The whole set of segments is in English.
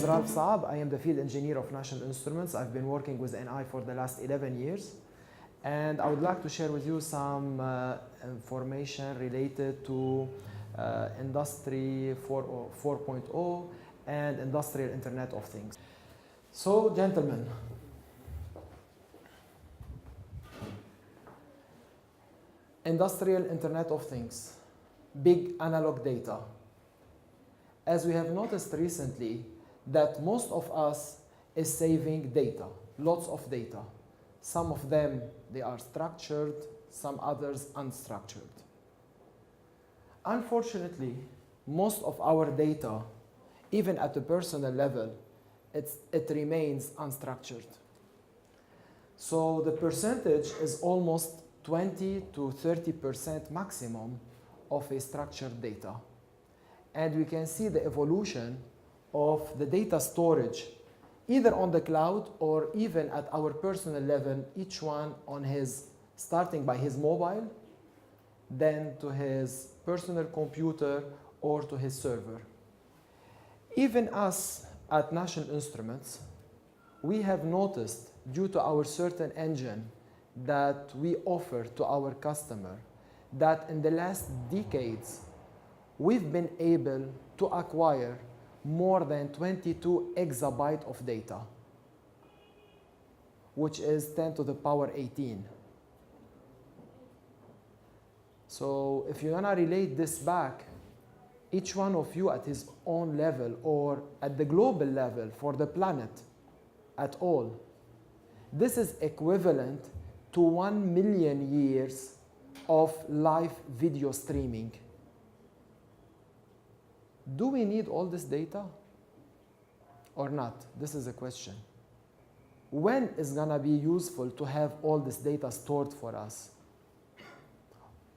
Ralph Saab. I am the field engineer of National Instruments. I've been working with NI for the last 11 years. And I would like to share with you some information related to Industry 4.0 and Industrial Internet of Things. So, gentlemen, Industrial Internet of Things, big analog data. As we have noticed recently, that most of us is saving data, lots of data. Some of them, they are structured, some others unstructured. Unfortunately, most of our data, even at the personal level, it remains unstructured. So the percentage is almost 20 to 30% maximum of a structured data. And we can see the evolution of the data storage, either on the cloud or even at our personal level, each one on his, starting by his mobile, then to his personal computer or to his server. Even us at National Instruments, we have noticed, due to our certain engine that we offer to our customer, that in the last decades, we've been able to acquire more than 22 exabytes of data, which is 10 to the power 18. So if you're gonna relate this back, each one of you at his own level or at the global level for the planet at all, this is equivalent to 1 million years of live video streaming. Do we need all this data or not? This is a question. When is gonna be useful to have all this data stored for us?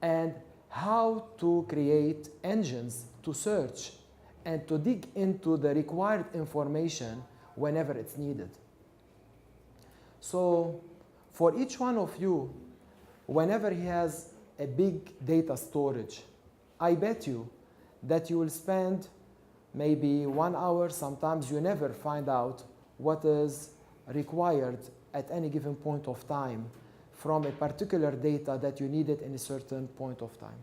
And how to create engines to search and to dig into the required information whenever it's needed. So for each one of you, whenever he has a big data storage, I bet you that you will spend maybe 1 hour, sometimes you never find out what is required at any given point of time from a particular data that you needed in a certain point of time.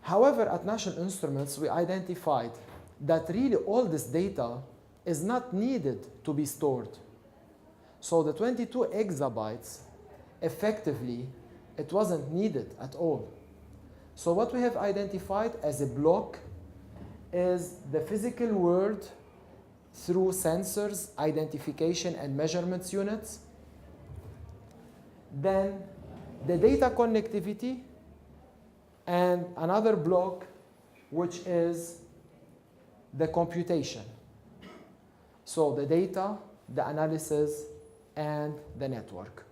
However, at National Instruments, we identified that really all this data is not needed to be stored. So the 22 exabytes, effectively, it wasn't needed at all. So what we have identified as a block is the physical world through sensors, identification and measurements units. Then the data connectivity, and another block which is the computation. So the data, the analysis, and the network.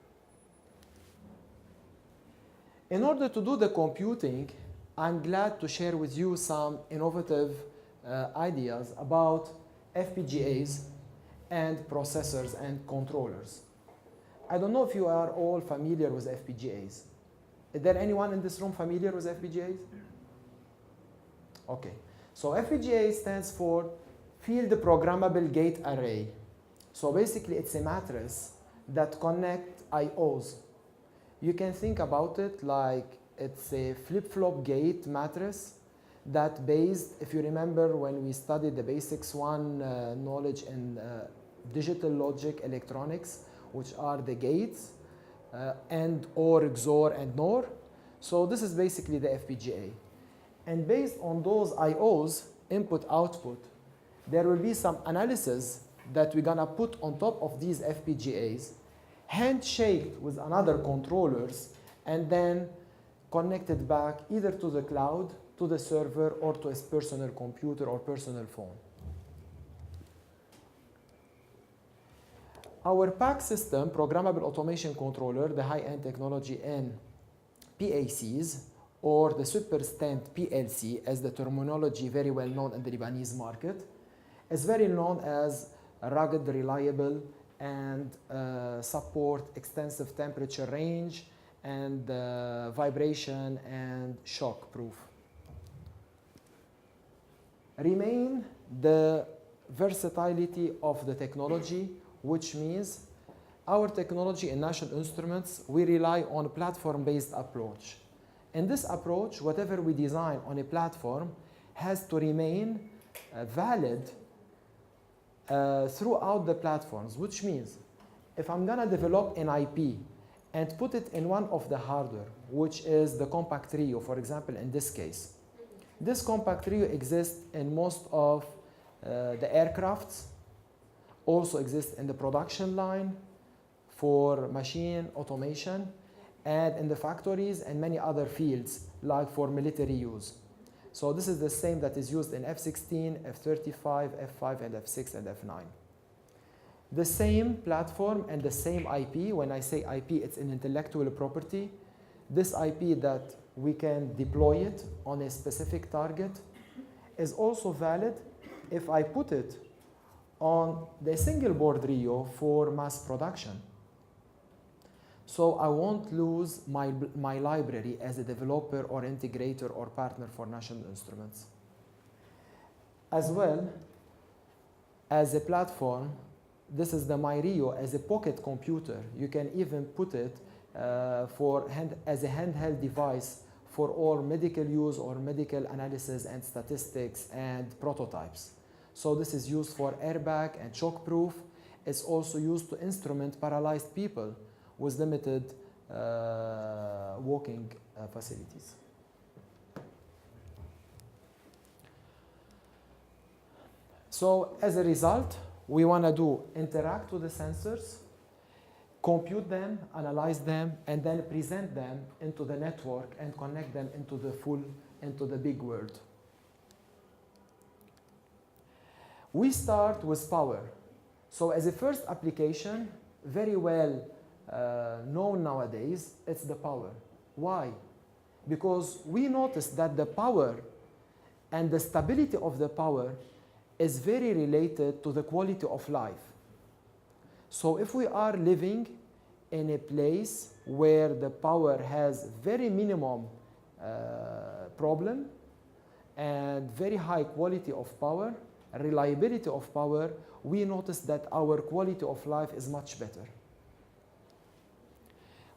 In order to do the computing, I'm glad to share with you some innovative ideas about FPGAs and processors and controllers. I don't know if you are all familiar with FPGAs. Is there anyone in this room familiar with FPGAs? Okay. So FPGA stands for Field Programmable Gate Array. So basically, it's a matrix that connects I/Os. You can think about it like it's a flip-flop gate matrix that based, if you remember when we studied the basics one knowledge in digital logic electronics, which are the gates, AND, OR, XOR, and NOR. So this is basically the FPGA. And based on those I/Os, input, output, there will be some analysis that we're gonna put on top of these FPGAs, handshaked with another controllers, and then connected back either to the cloud, to the server, or to his personal computer or personal phone. Our PAC system, Programmable Automation Controller, the high-end technology in PACs, or the Superstant PLC, as the terminology very well known in the Lebanese market, is very known as rugged, reliable, and support extensive temperature range and vibration and shock proof. remain the versatility of the technology, which means our technology in National Instruments, we rely on a platform-based approach. In this approach, whatever we design on a platform has to remain valid throughout the platforms, which means if I'm going to develop an IP and put it in one of the hardware, which is the Compactrio, for example, in this case. This Compactrio exists in most of the aircrafts, also exists in the production line for machine automation, and in the factories and many other fields, like for military use. So this is the same that is used in F-16, F-35, F-5, and F-6, and F-9. The same platform and the same IP, when I say IP, it's an intellectual property. This IP that we can deploy it on a specific target is also valid if I put it on the single board Rio for mass production. So I won't lose my library as a developer or integrator or partner for National Instruments. As well as a platform, this is the MyRio as a pocket computer. You can even put it as a handheld device for all medical use or medical analysis and statistics and prototypes. So this is used for airbag and shockproof. It's also used to instrument paralyzed people with limited walking facilities. So as a result, we want to interact with the sensors, compute them, analyze them, and then present them into the network and connect them into the big world. We start with power. So as a first application, very well known nowadays, it's the power. Why? Because we noticed that the power and the stability of the power is very related to the quality of life. So if we are living in a place where the power has very minimum problem and very high quality of power, reliability of power, we notice that our quality of life is much better.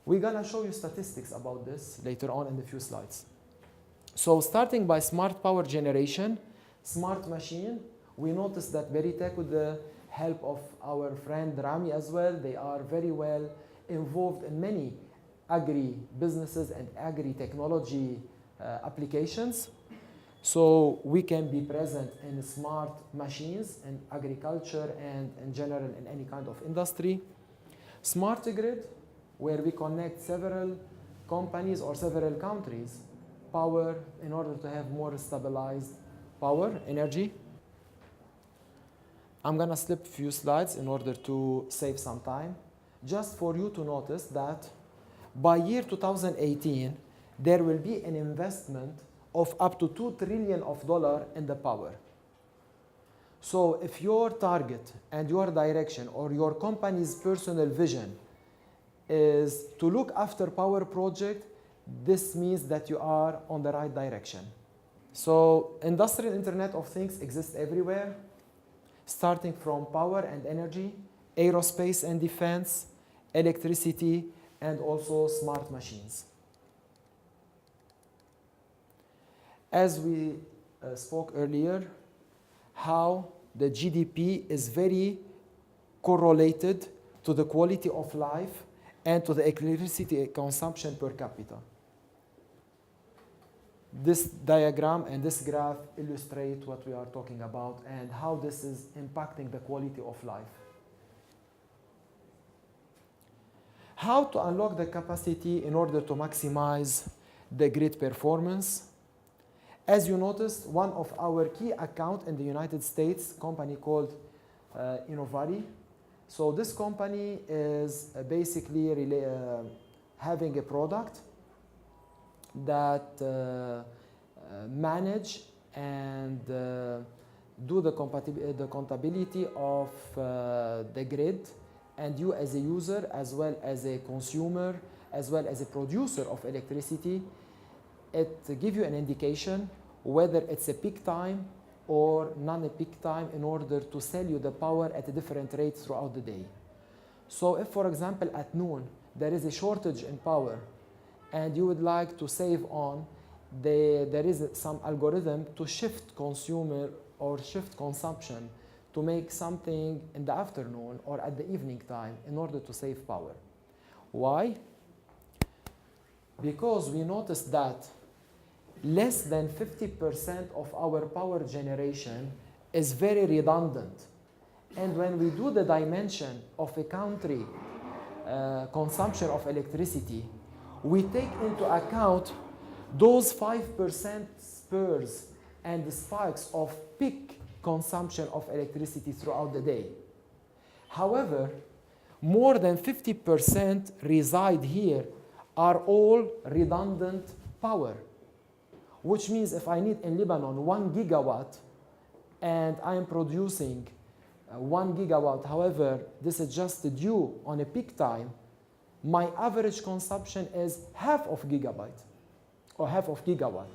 We're going to show you statistics about this later on in a few slides. So starting by smart power generation, smart machine, we noticed that Berytech, with the help of our friend Rami as well, they are very well involved in many agri-businesses and agri-technology applications. So we can be present in smart machines in agriculture and in general in any kind of industry. Smart grid, where we connect several companies or several countries' power in order to have more stabilized power, energy. I'm going to slip a few slides in order to save some time, just for you to notice that by year 2018, there will be an investment of up to $2 trillion in the power. So if your target and your direction or your company's personal vision is to look after power project, this means that you are on the right direction. So industrial Internet of Things exists everywhere, starting from power and energy, aerospace and defense, electricity, and also smart machines. As we spoke earlier, how the GDP is very correlated to the quality of life and to the electricity consumption per capita. This diagram and this graph illustrate what we are talking about and how this is impacting the quality of life. How to unlock the capacity in order to maximize the grid performance. As you noticed, one of our key accounts in the United States, a company called Invadi. So this company is basically having a product that manage and do the compatibility of the grid, and you as a user, as well as a consumer, as well as a producer of electricity, it gives you an indication whether it's a peak time or non-peak time in order to sell you the power at a different rates throughout the day. So if, for example, at noon, there is a shortage in power and you would like to save on, there is some algorithm to shift consumer or shift consumption to make something in the afternoon or at the evening time in order to save power. Why? Because we noticed that less than 50% of our power generation is very redundant. And when we do the dimension of a country consumption of electricity, we take into account those 5% spurs and the spikes of peak consumption of electricity throughout the day. However, more than 50% reside here are all redundant power, which means if I need in Lebanon 1 gigawatt and I am producing 1 gigawatt, however, this is just due on a peak time, my average consumption is half of gigabyte or half of gigawatt.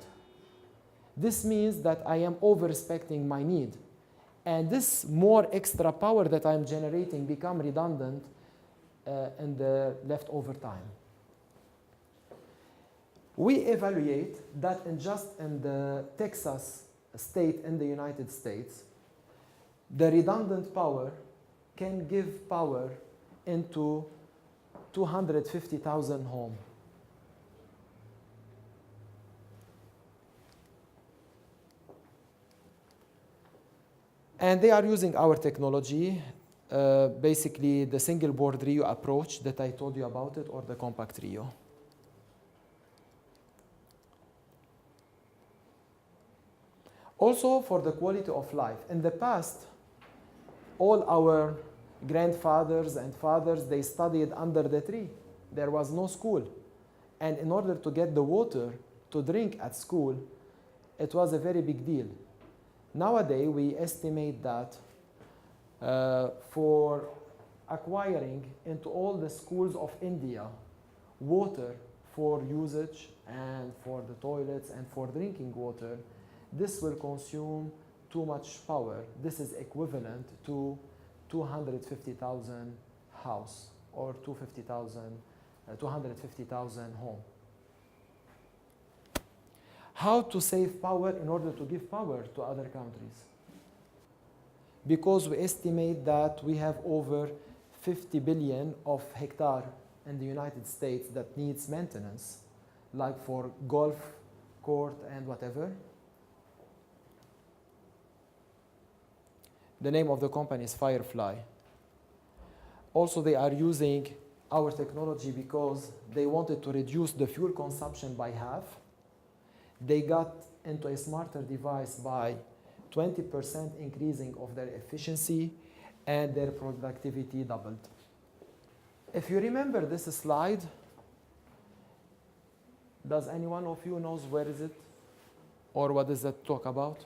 This means that I am over-respecting my need. And this more extra power that I'm generating become redundant in the leftover time. We evaluate that in the Texas state in the United States, the redundant power can give power into 250,000 homes. And they are using our technology, basically the single board Rio approach that I told you about it, or the Compactrio. Also for the quality of life. In the past, all our grandfathers and fathers, they studied under the tree. There was no school. And in order to get the water to drink at school, it was a very big deal. Nowadays, we estimate that for acquiring into all the schools of India water for usage and for the toilets and for drinking water, this will consume too much power. This is equivalent to 250,000 house or 250,000 home. How to save power in order to give power to other countries? Because we estimate that we have over 50 billion of hectare in the United States that needs maintenance, like for golf court and whatever. The name of the company is Firefly. Also, they are using our technology because they wanted to reduce the fuel consumption by half. They got into a smarter device by 20% increasing of their efficiency, and their productivity doubled. If you remember this slide, does anyone of you knows where is it? Or what does that talk about?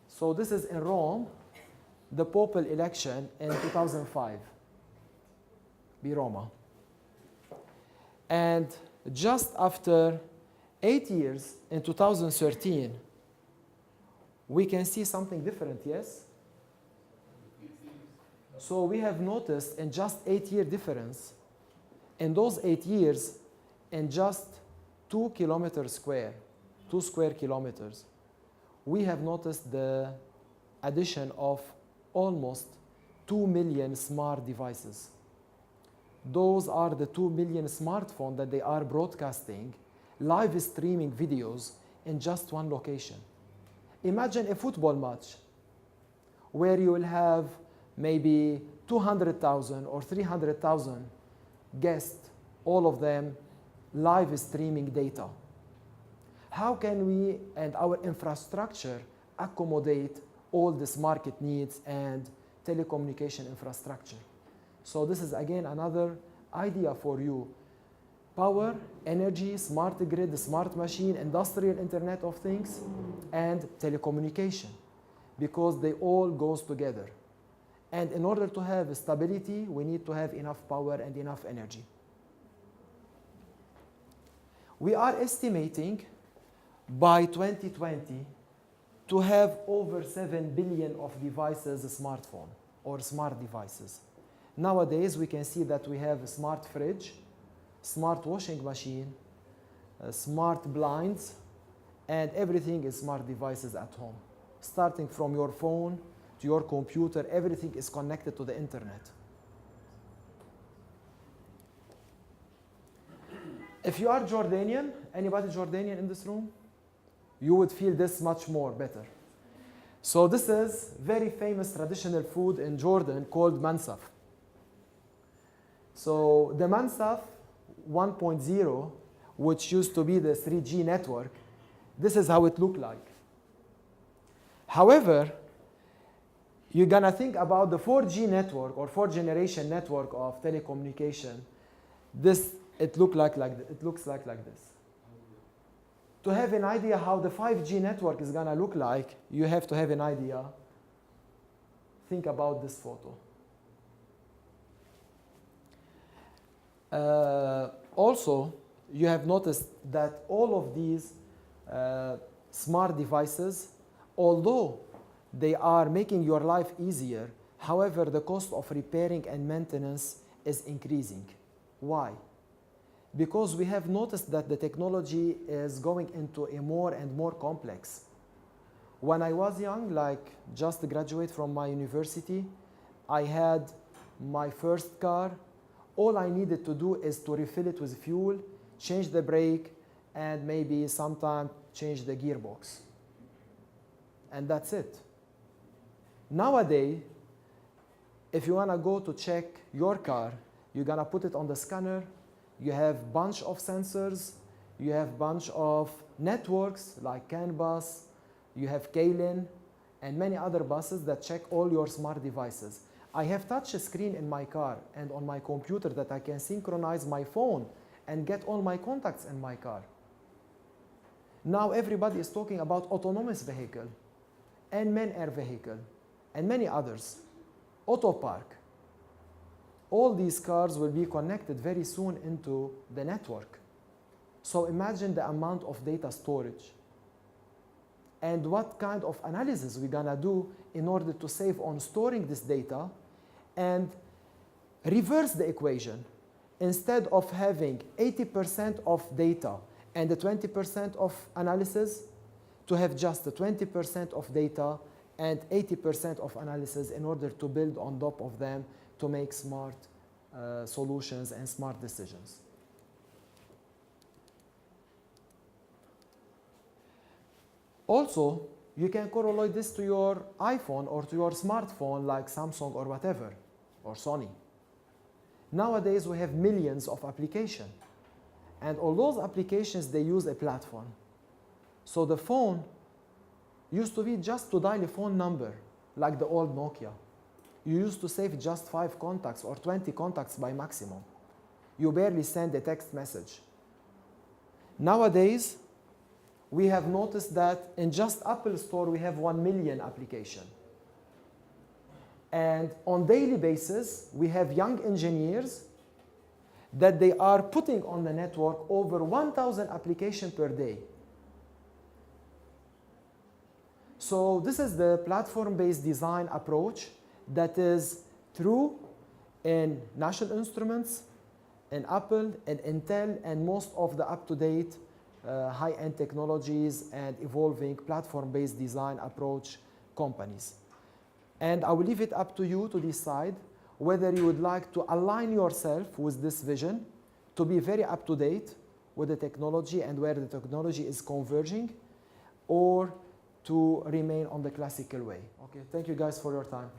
So this is in Rome, the papal election in 2005, be Roma. And just after 8 years, in 2013, we can see something different, yes? So we have noticed in just 8-year difference, in those 8 years, in just 2 kilometers square, 2 square kilometers, we have noticed the addition of almost 2 million smart devices. Those are the 2 million smartphones that they are broadcasting, live streaming videos in just one location. Imagine a football match where you will have maybe 200,000 or 300,000 guests, all of them live streaming data. How can we and our infrastructure accommodate all these market needs and telecommunication infrastructure? So this is again another idea for you. Power, energy, smart grid, smart machine, industrial Internet of Things, and telecommunication, because they all goes together. And in order to have stability, we need to have enough power and enough energy. We are estimating by 2020 to have over 7 billion of devices, smartphone or smart devices. Nowadays, we can see that we have a smart fridge, smart washing machine, smart blinds, and everything is smart devices at home. Starting from your phone to your computer, everything is connected to the internet. If you are Jordanian, anybody Jordanian in this room? You would feel this much more better. So this is very famous traditional food in Jordan called mansaf. So the mansaf 1.0, which used to be the 3G network, this is how it looked like. However, you're gonna think about the 4G network or 4th generation network of telecommunication. It looks like this. To have an idea how the 5G network is gonna look like, you have to have an idea. Think about this photo. Also, you have noticed that all of these smart devices, although they are making your life easier, however, the cost of repairing and maintenance is increasing. Why? Because we have noticed that the technology is going into a more and more complex. When I was young, like just graduate from my university, I had my first car. All I needed to do is to refill it with fuel, change the brake, and maybe sometime change the gearbox. And that's it. Nowadays, if you wanna go to check your car, you're gonna put it on the scanner. You have bunch of sensors, you have bunch of networks like CAN bus, you have Kylin, and many other buses that check all your smart devices. I have touch screen in my car and on my computer that I can synchronize my phone and get all my contacts in my car. Now everybody is talking about autonomous vehicle, and man-air vehicle, and many others. Auto park. All these cars will be connected very soon into the network. So imagine the amount of data storage and what kind of analysis we're gonna do in order to save on storing this data and reverse the equation. Instead of having 80% of data and the 20% of analysis, to have just the 20% of data and 80% of analysis in order to build on top of them to make smart solutions and smart decisions. Also, you can correlate this to your iPhone or to your smartphone like Samsung or whatever, or Sony. Nowadays, we have millions of applications. And all those applications, they use a platform. So the phone used to be just to dial a phone number, like the old Nokia. You used to save just 5 contacts or 20 contacts by maximum. You barely send a text message. Nowadays, we have noticed that in just Apple Store, we have 1 million applications. And on daily basis, we have young engineers that they are putting on the network over 1,000 applications per day. So this is the platform-based design approach that is true in National Instruments, in Apple, in Intel, and most of the up-to-date high-end technologies and evolving platform-based design approach companies. And I will leave it up to you to decide whether you would like to align yourself with this vision to be very up-to-date with the technology and where the technology is converging, or to remain on the classical way. Okay, thank you guys for your time.